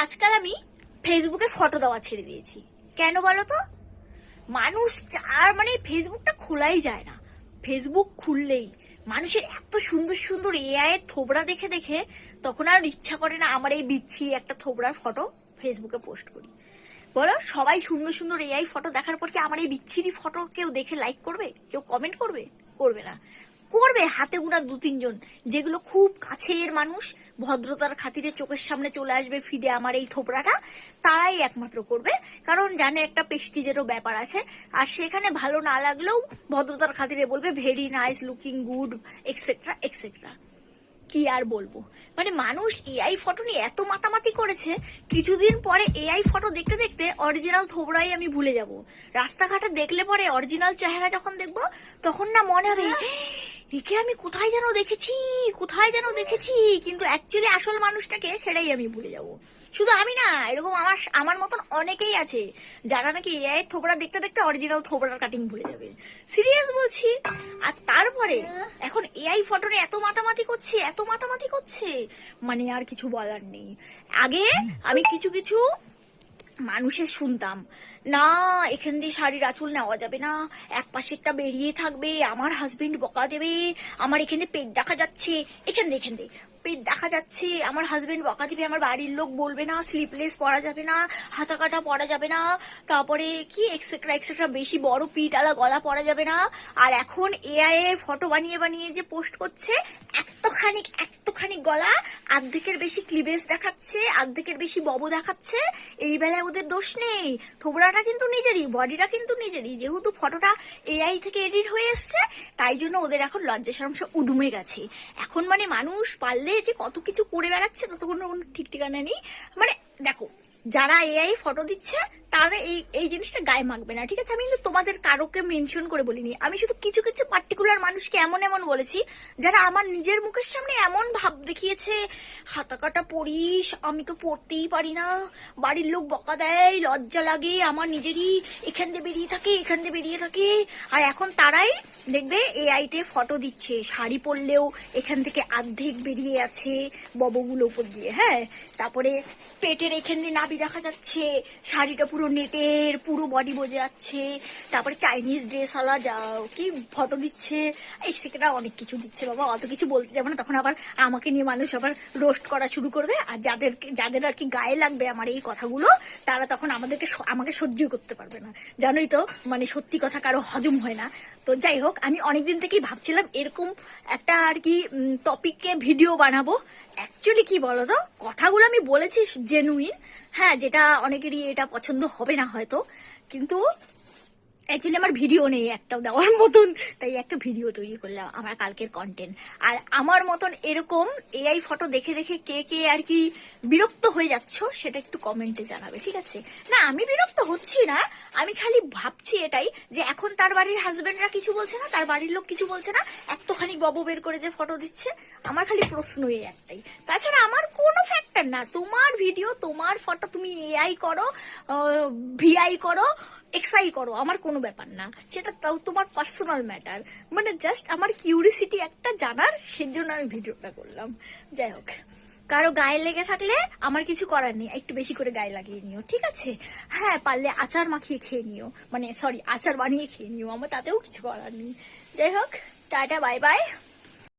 আজকাল আমি ফেসবুকে ফটো দেওয়া ছেড়ে দিয়েছি। কেন বলো তো? মানুষ মানে ফেসবুকটা খোলাই যায় না। ফেসবুক খুললেই মানুষের এত সুন্দর সুন্দর এআই এর থোবড়া দেখে দেখে তখন আর ইচ্ছা করে না আমার এই বিচ্ছিরি একটা থোবড়ার ফটো ফেসবুকে পোস্ট করি। বলো, সবাই সুন্দর সুন্দর এআই ফটো দেখার পর কি আমার এই বিচ্ছিরি ফটো কেউ দেখে লাইক করবে? কেউ কমেন্ট করবে? করবে না। করবে হাতে গোনা 2-3 জন, যেগুলো খুব কাছের মানুষ, ভদ্রতার খাতিরে চোখের সামনে চলে আসবে ফিডে আমার এই থোপড়াটা, তারাই একমাত্র করবে। কারণ জানে একটা পেস্টিজেরও ব্যাপার আছে, আর সেখানে ভালো না লাগলেও ভদ্রতার খাতিরে বলবে very nice, looking good, etcetera etcetera. কি আর বলবো, মানে মানুষ এআই ফটো নিয়ে এত মাতামাতি করেছে, কিছুদিন পরে এআই ফটো দেখতে দেখতে অরিজিনাল থোবড়াই আমি ভুলে যাব। রাস্তাঘাটে দেখলে পরে অরিজিনাল চেহারা যখন দেখবো তখন না মনে হবে একে আমি কোথায় যেন দেখেছি, কোথায় যেন দেখেছি, কিন্তু অ্যাকচুয়ালি আসল মানুষটাকে সেটাই আমি ভুলে যাব। শুধু আমি না, এরকম আমার মতন অনেকেই আছে যারা নাকি এআই থোবড়া দেখতে দেখতে অরিজিনাল থোবড়ার কাটিং ভুলে যাবে। সিরিয়াস বলছি। আর তারপরে এখন এআই ফটো নিয়ে এত মাতামাতি করছে, এত মাতামাতি করছে, মানে আর কিছু বলার নেই। আগে আমি কিছু কিছু মানুষের শুনতাম, না এখান দিয়ে শাড়ির আঁচল নেওয়া যাবে না, এক পাশেরটা বেরিয়ে থাকবে, আমার হাজবেন্ড বকা দেবে, আমার এখানে পেট দেখা যাচ্ছে, এখান দিয়ে পেট দেখা যাচ্ছে, আমার হাজবেন্ড বকা দিবে, আমার বাড়ির লোক বলবে না, স্লিপলেস পরা যাবে না, হাতা কাটা পরা যাবে না, তারপরে কি এক্সেট্রা এক্সেট্রা, বেশি বড় পিটালা গলা পরা যাবে না। আর এখন এআই এর ফটো বানিয়ে বানিয়ে যে পোস্ট করছে, এতখানি গলা, অর্ধেকের বেশি ক্লিভেজ দেখাচ্ছে, অর্ধেকের বেশি বব দেখাচ্ছে, এই বেলায় ওদের দোষ নেই। থোবড়াটা কিন্তু নিজেরই, বডিটা কিন্তু নিজেরই, যেহেতু ফটোটা এআই থেকে এডিট হয়ে এসছে, তাই জন্য ওদের এখন লজ্জা শরম সব উদুমে গেছে। এখন মানে মানুষ পারলে যে কত কিছু করে বেড়াচ্ছে তত কোনো ঠিক ঠিকানা নেই। মানে দেখো, যারা এআই ফটো দিচ্ছে তারা এই জিনিসটা গায়ে মাখবে না, ঠিক আছে? আমি কিন্তু তোমাদের কারোকে মেনশন করে বলিনি, আমি শুধু কিছু কিছু পার্টিকুলার মানুষকে এমন এমন বলেছি যারা আমার নিজের মুখের সামনে এমন ভাব দেখিয়েছে, হাতা কাটা পরিস, আমি তো পড়তেই পারি না, বাড়ির লোক বকা দেয়, লজ্জা লাগে, আমার নিজেরই এখান দিয়ে বেরিয়ে থাকে। আর এখন তারাই দেখবে এআই তে ফটো দিচ্ছে, শাড়ি পরলেও এখান থেকে অর্ধেক বেরিয়ে আছে ববগুলো উপর দিয়ে, হ্যাঁ, তারপরে পেটের এখান দিয়ে নাভি দেখা যাচ্ছে, শাড়িটা পুরো নেটের, পুরো বডি বোঝা যাচ্ছে, তারপরে চাইনিজ ড্রেস আলা যাও কি ফটো দিচ্ছে, সেটা অনেক কিছু দিচ্ছে বাবা, অত কিছু বলতে যাবো না, তখন আবার আমাকে নিয়ে মানুষ আবার রোস্ট করা শুরু করবে। আর যাদের আর কি গায়ে লাগবে আমার এই কথাগুলো, তারা তখন আমাকে সহ্য করতে পারবে না। জানোই তো, মানে সত্যি কথা কারো হজম হয় না। তো যাই হোক, আমি অনেকদিন থেকেই ভাবছিলাম এরকম একটা আর কি টপিকে ভিডিও বানাবো। অ্যাকচুয়ালি কি বলতো, কথাগুলো আমি বলেছি জেনুইন, হ্যাঁ, যেটা অনেকেরই এটা পছন্দ হবে না হয়তো, কিন্তু অ্যাকচুয়ালি আমার ভিডিও নেই একটাও দেওয়ার মতন, তাই একটা ভিডিও তৈরি করলাম আমার কালকের কন্টেন্ট। আর আমার মতন এরকম এআই ফটো দেখে দেখে কে কে আর কি বিরক্ত হয়ে যাচ্ছ সেটা একটু কমেন্টে জানাবে, ঠিক আছে? না, আমি বিরক্ত হচ্ছি না, আমি খালি ভাবছি এটাই যে এখন তার বাড়ির হাজবেন্ডরা কিছু বলছে না, তার বাড়ির লোক কিছু বলছে না, একটুখানি বব বের করে যে ফটো দিচ্ছে, আমার খালি প্রশ্ন এই একটাই। তাছাড়া আমার কোনো ফ্যাক্টর না, তোমার ভিডিও, তোমার ফটো, তুমি এআই করো, ভিআই করো, এক্সআই করো, আমার কোনো ব্যাপার না, সেটা তাও তোমার পার্সোনাল ম্যাটার। মানে জাস্ট আমার কিউরিসিটি একটা জানার, সেজন্য আমি ভিডিওটা করলাম। যাই হোক, কারো গায়ে লেগে থাকলে আমার কিছু করার নেই, একটু বেশি করে গায়ে লাগিয়ে নিও, ঠিক আছে? হ্যাঁ, পারলে আচার মাখিয়ে খেয়ে নিও, মানে সরি, আচার বানিয়ে খেয়ে নিও, আমার তাতেও কিছু করার নেই। যাই হোক, টাটা, বাই বাই।